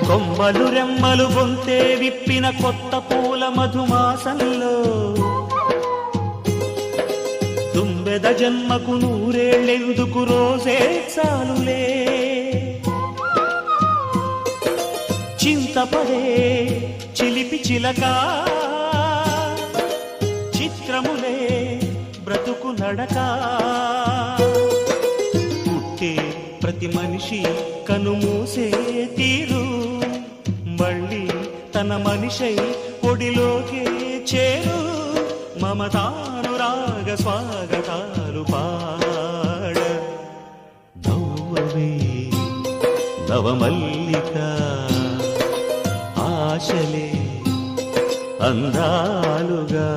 కొమ్మలు రెమ్మలు గొంతే విప్పిన కొత్త పూల మధుమాసంలో తుంబెద జన్మకు నూరేళ్ళెందుకు రోజే చాలులే చింతపడే చిలిపి చిలక చిత్రములే బ్రతుకు నడక పుట్టే ప్రతి మనిషి కనుమూసే తీరు మళ్ళీ తన మనిషై ఒడిలోకే చేరు మమతానురాగ స్వాగతాలు పాడ నవ్వవే నవమల్లిక ఆశలే అందాలుగా